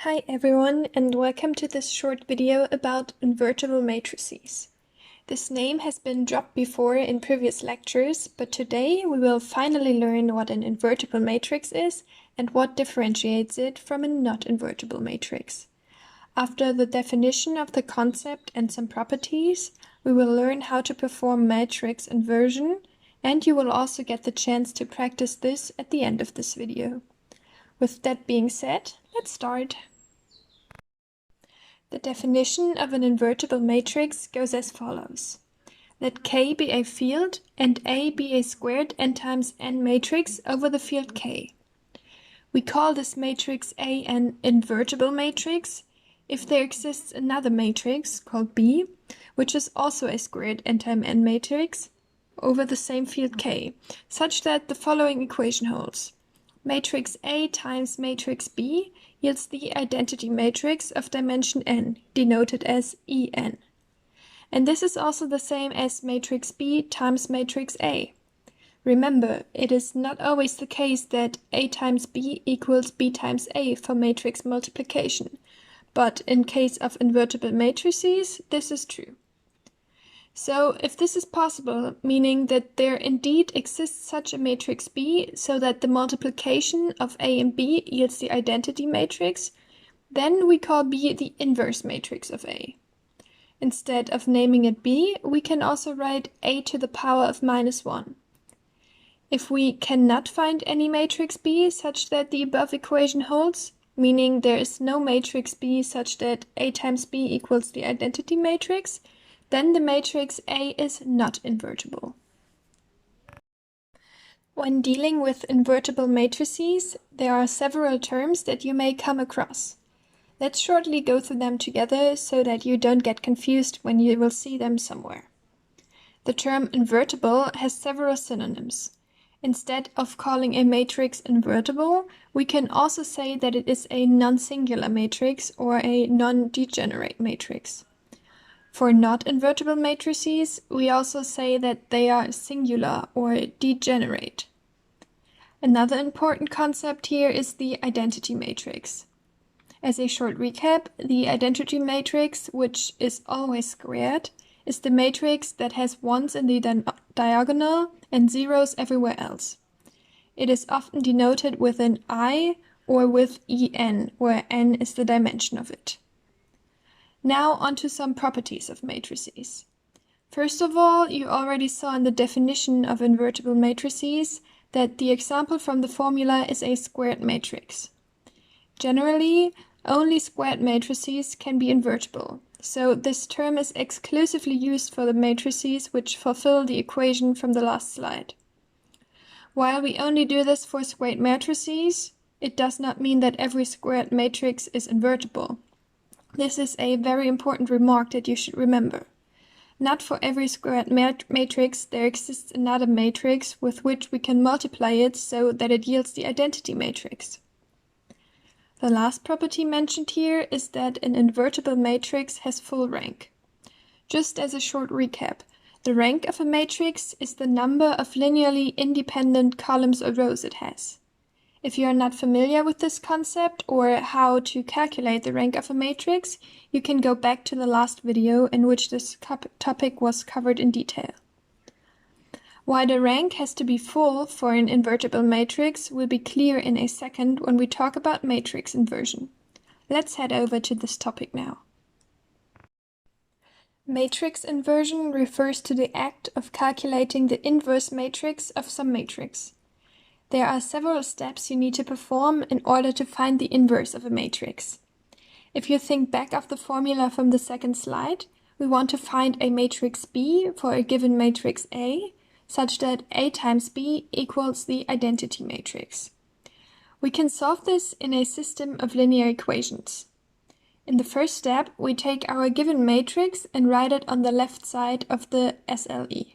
Hi everyone, and welcome to this short video about invertible matrices. This name has been dropped before in previous lectures, but today we will finally learn what an invertible matrix is and what differentiates it from a not invertible matrix. After the definition of the concept and some properties, we will learn how to perform matrix inversion, and you will also get the chance to practice this at the end of this video. With that being said, let's start. The definition of an invertible matrix goes as follows. Let K be a field and A be a squared n times n matrix over the field K. We call this matrix A an invertible matrix if there exists another matrix called B, which is also a squared n times n matrix over the same field K, such that the following equation holds. Matrix A times matrix B yields the identity matrix of dimension n, denoted as En. And this is also the same as matrix B times matrix A. Remember, it is not always the case that A times B equals B times A for matrix multiplication, but in case of invertible matrices, this is true. So if this is possible, meaning that there indeed exists such a matrix B so that the multiplication of A and B yields the identity matrix, then we call B the inverse matrix of A. Instead of naming it B, we can also write A to the power of -1. If we cannot find any matrix B such that the above equation holds, meaning there is no matrix B such that A times B equals the identity matrix, then the matrix A is not invertible. When dealing with invertible matrices, there are several terms that you may come across. Let's shortly go through them together so that you don't get confused when you will see them somewhere. The term invertible has several synonyms. Instead of calling a matrix invertible, we can also say that it is a non-singular matrix or a non-degenerate matrix. For not invertible matrices, we also say that they are singular or degenerate. Another important concept here is the identity matrix. As a short recap, the identity matrix, which is always squared, is the matrix that has ones in the diagonal and zeros everywhere else. It is often denoted with an I or with En, where n is the dimension of it. Now onto some properties of matrices. First of all, you already saw in the definition of invertible matrices that the example from the formula is a squared matrix. Generally, only squared matrices can be invertible, so this term is exclusively used for the matrices which fulfill the equation from the last slide. While we only do this for squared matrices, it does not mean that every squared matrix is invertible. This is a very important remark that you should remember. Not for every squared matrix there exists another matrix with which we can multiply it so that it yields the identity matrix. The last property mentioned here is that an invertible matrix has full rank. Just as a short recap, the rank of a matrix is the number of linearly independent columns or rows it has. If you are not familiar with this concept or how to calculate the rank of a matrix, you can go back to the last video in which this topic was covered in detail. Why the rank has to be full for an invertible matrix will be clear in a second when we talk about matrix inversion. Let's head over to this topic now. Matrix inversion refers to the act of calculating the inverse matrix of some matrix. There are several steps you need to perform in order to find the inverse of a matrix. If you think back of the formula from the second slide, we want to find a matrix B for a given matrix A, such that A times B equals the identity matrix. We can solve this in a system of linear equations. In the first step, we take our given matrix and write it on the left side of the SLE.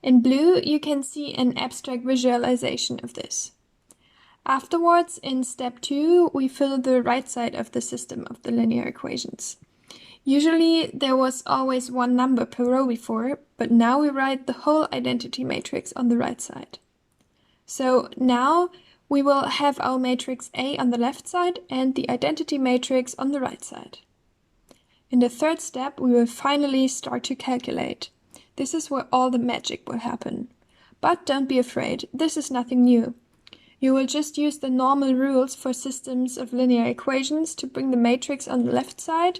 In blue, you can see an abstract visualization of this. Afterwards, in step 2, we fill the right side of the system of the linear equations. Usually, there was always one number per row before, but now we write the whole identity matrix on the right side. So now we will have our matrix A on the left side and the identity matrix on the right side. In the third step, we will finally start to calculate. This is where all the magic will happen. But don't be afraid, this is nothing new. You will just use the normal rules for systems of linear equations to bring the matrix on the left side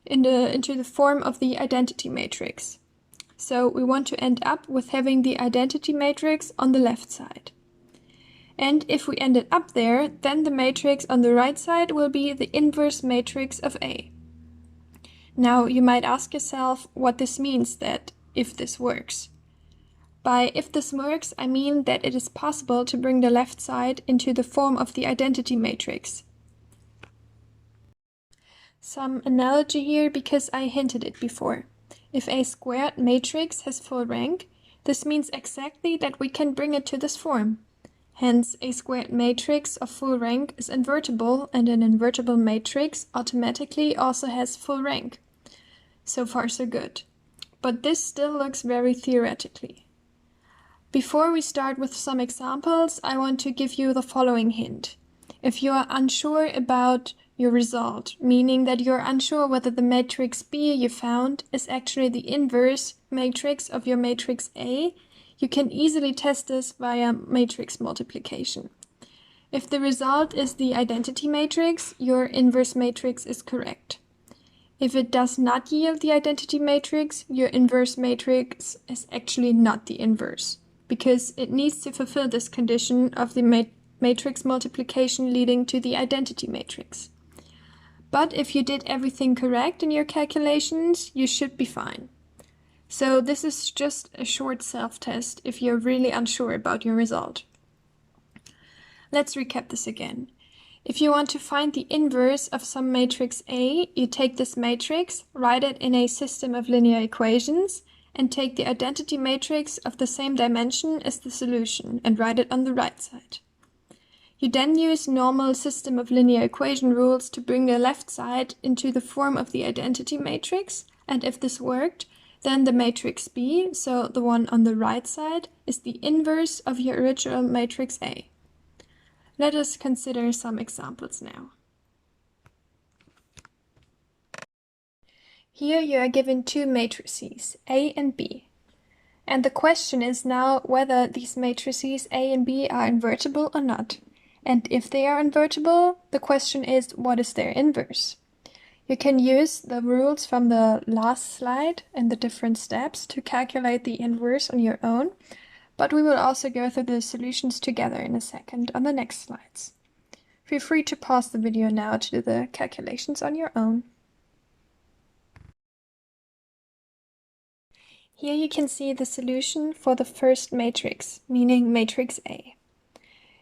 into the form of the identity matrix. So we want to end up with having the identity matrix on the left side. And if we ended up there, then the matrix on the right side will be the inverse matrix of A. Now you might ask yourself what this means, that if this works. By if this works, I mean that it is possible to bring the left side into the form of the identity matrix. Some analogy here because I hinted it before. If a squared matrix has full rank, this means exactly that we can bring it to this form. Hence, a squared matrix of full rank is invertible, and an invertible matrix automatically also has full rank. So far so good. But this still looks very theoretically. Before we start with some examples, I want to give you the following hint. If you are unsure about your result, meaning that you're unsure whether the matrix B you found is actually the inverse matrix of your matrix A, you can easily test this via matrix multiplication. If the result is the identity matrix, your inverse matrix is correct. If it does not yield the identity matrix, your inverse matrix is actually not the inverse, because it needs to fulfill this condition of the matrix multiplication leading to the identity matrix. But if you did everything correct in your calculations, you should be fine. So this is just a short self-test if you're really unsure about your result. Let's recap this again. If you want to find the inverse of some matrix A, you take this matrix, write it in a system of linear equations, and take the identity matrix of the same dimension as the solution and write it on the right side. You then use normal system of linear equation rules to bring the left side into the form of the identity matrix, and if this worked, then the matrix B, so the one on the right side, is the inverse of your original matrix A. Let us consider some examples now. Here you are given two matrices, A and B. And the question is now whether these matrices A and B are invertible or not. And if they are invertible, the question is, what is their inverse? You can use the rules from the last slide and the different steps to calculate the inverse on your own, but we will also go through the solutions together in a second on the next slides. Feel free to pause the video now to do the calculations on your own. Here you can see the solution for the first matrix, meaning matrix A.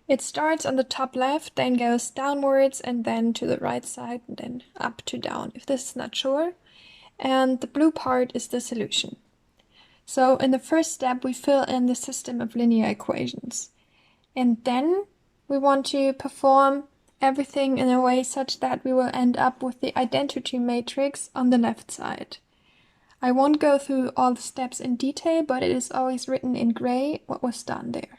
It starts on the top left, then goes downwards, and then to the right side, and then up to down, if this is not sure. And the blue part is the solution. So in the first step, we fill in the system of linear equations. And then we want to perform everything in a way such that we will end up with the identity matrix on the left side. I won't go through all the steps in detail, but it is always written in gray what was done there.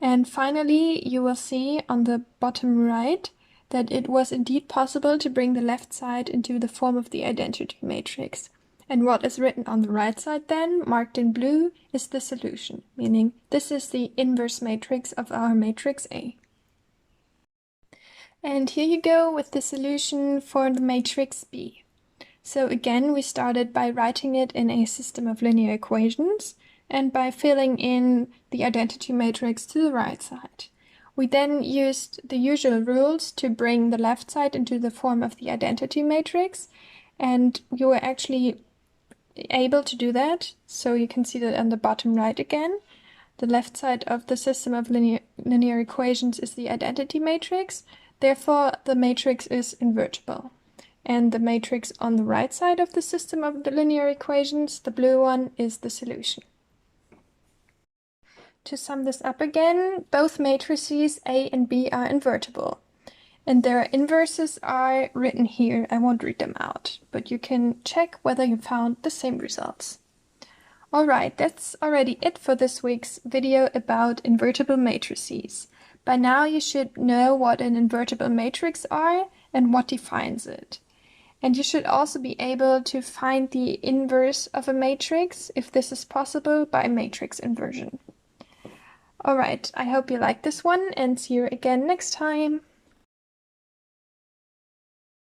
And finally, you will see on the bottom right that it was indeed possible to bring the left side into the form of the identity matrix. And what is written on the right side then, marked in blue, is the solution, meaning this is the inverse matrix of our matrix A. And here you go with the solution for the matrix B. So again, we started by writing it in a system of linear equations, and by filling in the identity matrix to the right side. We then used the usual rules to bring the left side into the form of the identity matrix, and you were actually able to do that. So you can see that on the bottom right again. The left side of the system of linear equations is the identity matrix, therefore the matrix is invertible. And the matrix on the right side of the system of the linear equations, the blue one, is the solution. To sum this up again, both matrices A and B are invertible. And their inverses are written here. I won't read them out, but you can check whether you found the same results. Alright, that's already it for this week's video about invertible matrices. By now you should know what an invertible matrix are and what defines it. And you should also be able to find the inverse of a matrix, if this is possible, by matrix inversion. Alright, I hope you liked this one and see you again next time.